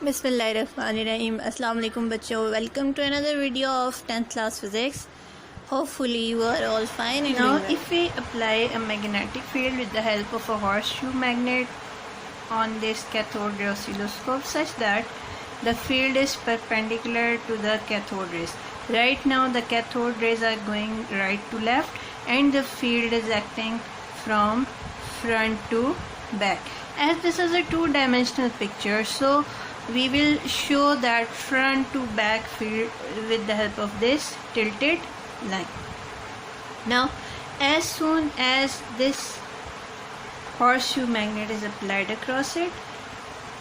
Bismillahirrahmanirrahim. Assalamu alaikum bachcho. Welcome to another video of 10th class physics. Hopefully you are all fine. And now if we apply a magnetic field with the help of a horseshoe magnet on this cathode ray oscilloscope such that the field is perpendicular to the cathode rays. Right now the cathode rays are going right to left and the field is acting from front to back. As this is a two-dimensional picture, so we will show that front to back field with the help of this tilted line. Now as soon as this horseshoe magnet is applied across it,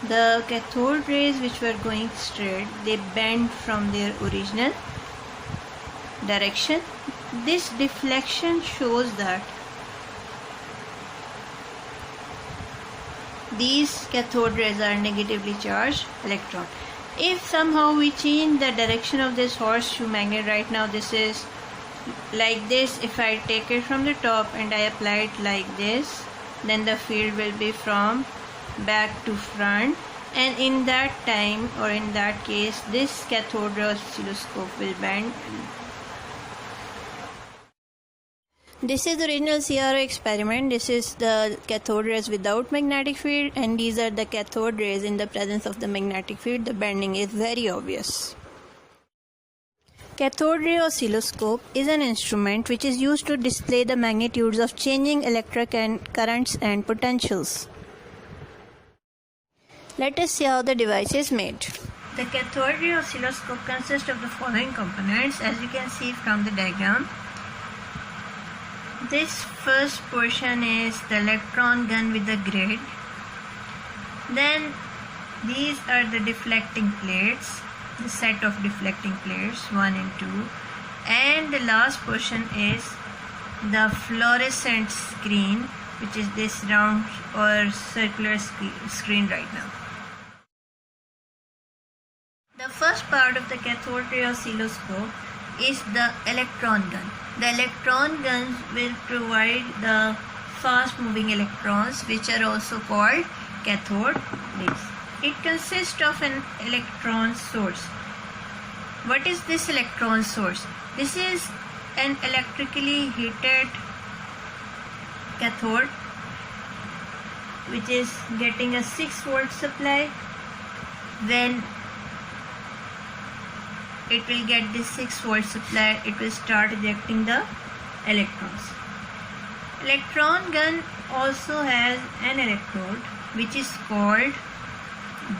the cathode rays which were going straight, they bend from their original direction. This deflection shows that these cathode rays are negatively charged electron. If somehow we change the direction of this horseshoe magnet, right now this is like this, if I take it from the top and I apply it like this, then the field will be from back to front, and in that time or in that case this cathode ray oscilloscope will bend. This is the original CRO experiment. This is the cathode rays without magnetic field, and these are the cathode rays in the presence of the magnetic field. The bending is very obvious. Cathode ray oscilloscope is an instrument which is used to display the magnitudes of changing electric currents and potentials. Let us see how the device is made. The cathode ray oscilloscope consists of the following components, as you can see from the diagram. This first portion is the electron gun with the grid. Then these are the deflecting plates, the set of deflecting plates 1 and 2. And the last portion is the fluorescent screen, which is this round or circular screen right now. The first part of the cathode ray oscilloscope is the electron gun. The electron guns will provide the fast moving electrons, which are also called cathode rays. It consists of an electron source. What is this electron source? This is an electrically heated cathode which is getting a 6-volt supply. When it will get this 6-volt supply, it will start ejecting the electrons. Electron gun also has an electrode which is called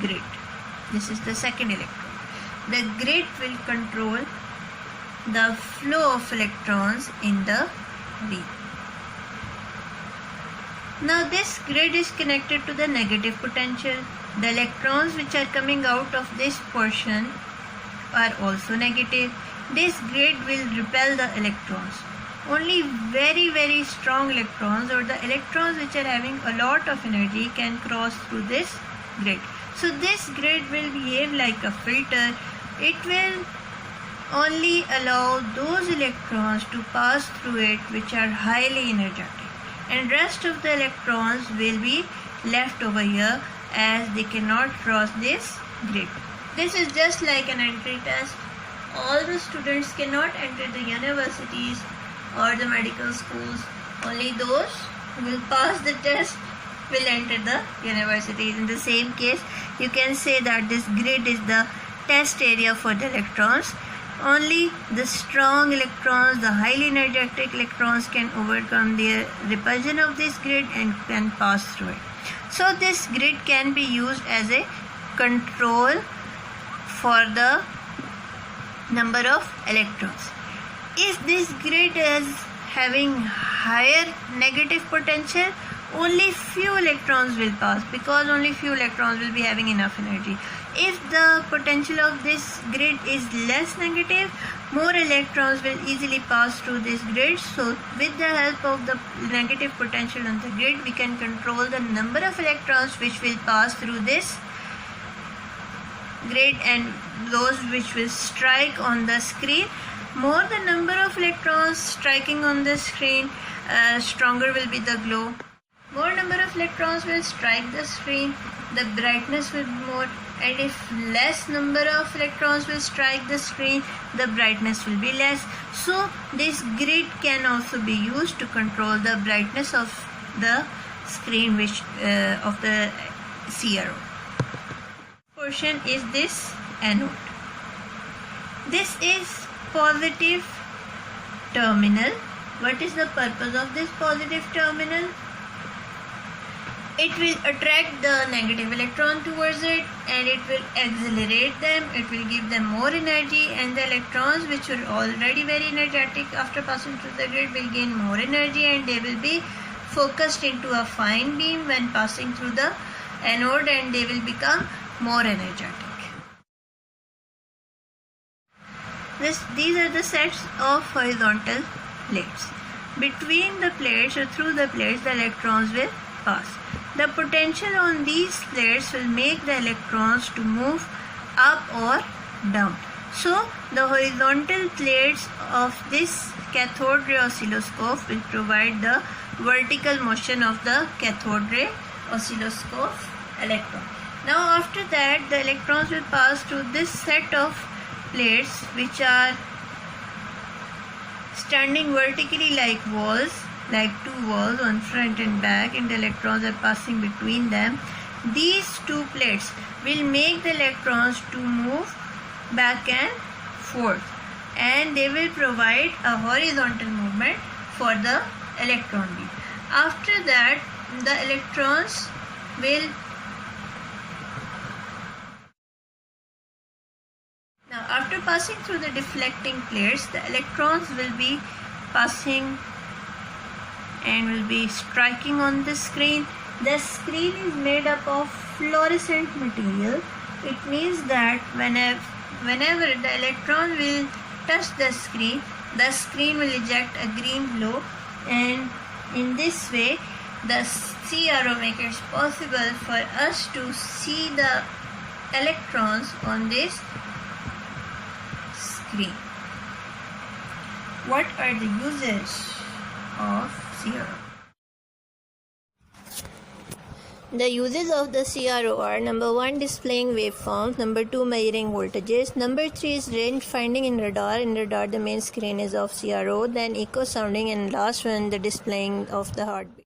grid. This is the second electrode. The grid will control the flow of electrons in the beam. Now this grid is connected to the negative potential. The electrons which are coming out of this portion are also negative. This grid will repel the electrons. Only very strong electrons or the electrons which are having a lot of energy can cross through this grid. So this grid will behave like a filter. It will only allow those electrons to pass through it which are highly energetic, and rest of the electrons will be left over here as they cannot cross this grid. This is just like an entry test. All the students cannot enter the universities or the medical schools. Only those who will pass the test will enter the universities. In the same case, you can say that this grid is the test area for the electrons. Only the strong electrons, the highly energetic electrons, can overcome the repulsion of this grid and can pass through it. So this grid can be used as a control for the number of electrons. If this grid is having higher negative potential, only few electrons will pass, because only few electrons will be having enough energy. If the potential of this grid is less negative, more electrons will easily pass through this grid. So with the help of the negative potential on the grid, we can control the number of electrons which will pass through this grid and those which will strike on the screen. More the number of electrons striking on the screen, stronger will be the glow. More number of electrons will strike the screen, the brightness will be more, and if less number of electrons will strike the screen, the brightness will be less. So this grid can also be used to control the brightness of the screen which of the CRO. Portion is this anode. This is positive terminal. What is the purpose of this positive terminal? It will attract the negative electron towards it, and it will accelerate them, it will give them more energy, and the electrons which are already very energetic after passing through the grid will gain more energy, and they will be focused into a fine beam when passing through the anode, and they will become more energetic. These are the sets of horizontal plates. Between the plates or through the plates, the electrons will pass. The potential on these plates will make the electrons to move up or down. So the horizontal plates of this cathode ray oscilloscope will provide the vertical motion of the cathode ray oscilloscope electron. Now after that, the electrons will pass through this set of plates which are standing vertically like walls, like two walls on front and back, and the electrons are passing between them. These two plates will make the electrons to move back and forth, and they will provide a horizontal movement for the electron beam. After that, the electrons will after passing through the deflecting plates, the electrons will be passing and will be striking on the screen. The screen is made up of fluorescent material. It means that whenever the electron will touch the screen will eject a green glow, and in this way the CRO makes it possible for us to see the electrons on this screen. What are the uses of CRO? The uses of the CRO are: number 1, displaying waveforms; number 2, measuring voltages; number 3 is range finding in radar. In radar, the main screen is of CRO, then echo sounding, and last one, the displaying of the heartbeat.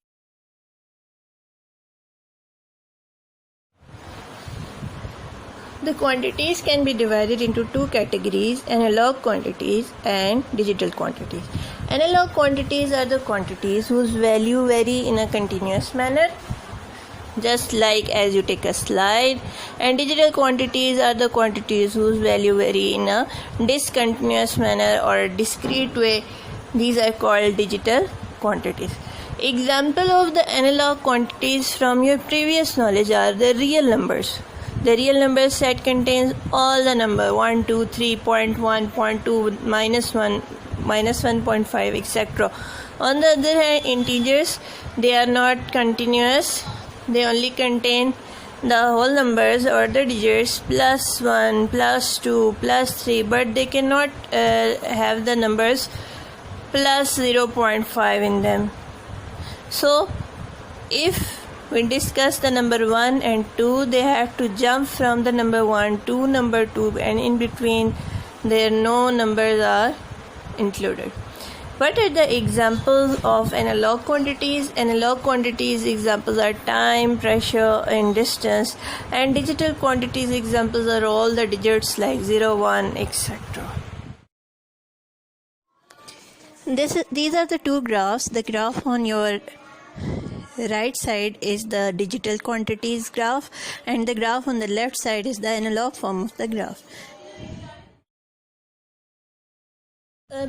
The quantities can be divided into two categories: analog quantities and digital quantities. Analog quantities are the quantities whose value vary in a continuous manner, just like as you take a slide, and digital quantities are the quantities whose value vary in a discontinuous manner or a discrete way. These are called digital quantities. Example of the analog quantities from your previous knowledge are the real numbers. The real number set contains all the number 1, 2, 3, 0.1, 0.2, minus 1, minus 1.5, etc. On the other hand, integers, they are not continuous. They only contain the whole numbers or the digits plus 1, plus 2, plus 3, but they cannot have the numbers plus 0.5 in them. So, if we discuss the number 1 and 2, they have to jump from the number 1 to number 2, and in between there no numbers are included. What are the examples of analog quantities? Analog quantities examples are time, pressure, and distance, and digital quantities examples are all the digits like 0, 1, etc. These are the two graphs. The graph on your right side is the digital quantities graph, and the graph on the left side is the analog form of the graph.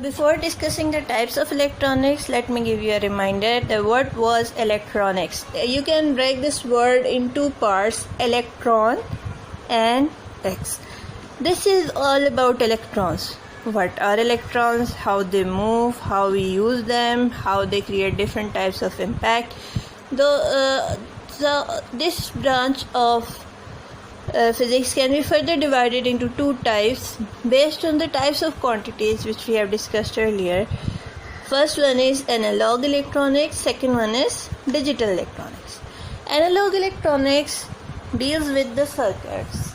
Before discussing the types of electronics, let me give you a reminder that what was electronics. You can break this word in two parts: electron and X. This is all about electrons. What are electrons, how they move, how we use them, how they create different types of impact. This branch of physics can be further divided into two types based on the types of quantities which we have discussed earlier. First one is analog electronics, second one is digital electronics. Analog electronics deals with the circuits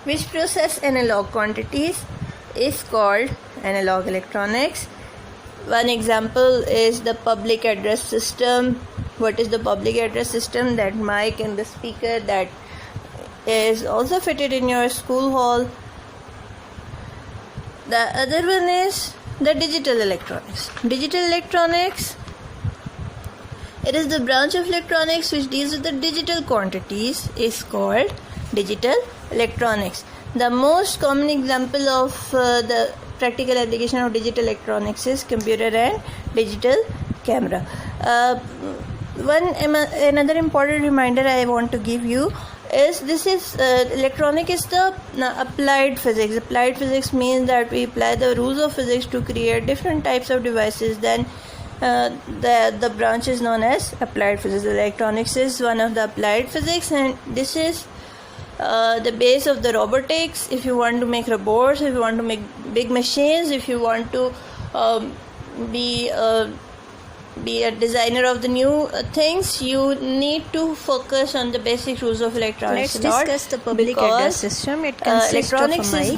which process analog quantities is called analog electronics. One example is the public address system. What is the public address system? That mic and the speaker that is also fitted in your school hall. The other one is the digital electronics. Digital electronics, it is the branch of electronics which deals with the digital quantities, is called digital electronics. The most common example of the practical application of digital electronics is computer and digital camera. Another important reminder I want to give you is this is electronic is the applied physics. Applied physics means that we apply the rules of physics to create different types of devices. Then the branch is known as applied physics. Electronics is one of the applied physics, and this is the base of the robotics. If you want to make robots, if you want to make big machines, if you want to be a designer of the new things, you need to focus on the basic rules of electronics. Let's discuss the public address system. It consists electronics of a mic. is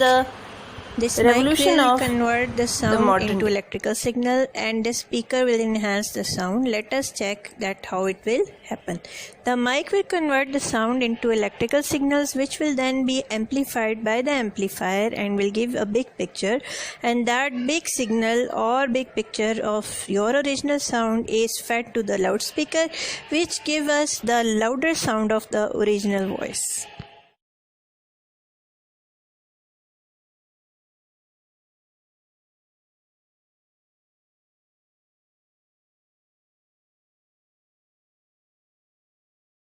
This revolution mic will of convert the sound into electrical signal, and the speaker will enhance the sound. Let us check that how it will happen. The mic will convert the sound into electrical signals, which will then be amplified by the amplifier and will give a big picture, and that big signal or big picture of your original sound is fed to the loudspeaker, which give us the louder sound of the original voice.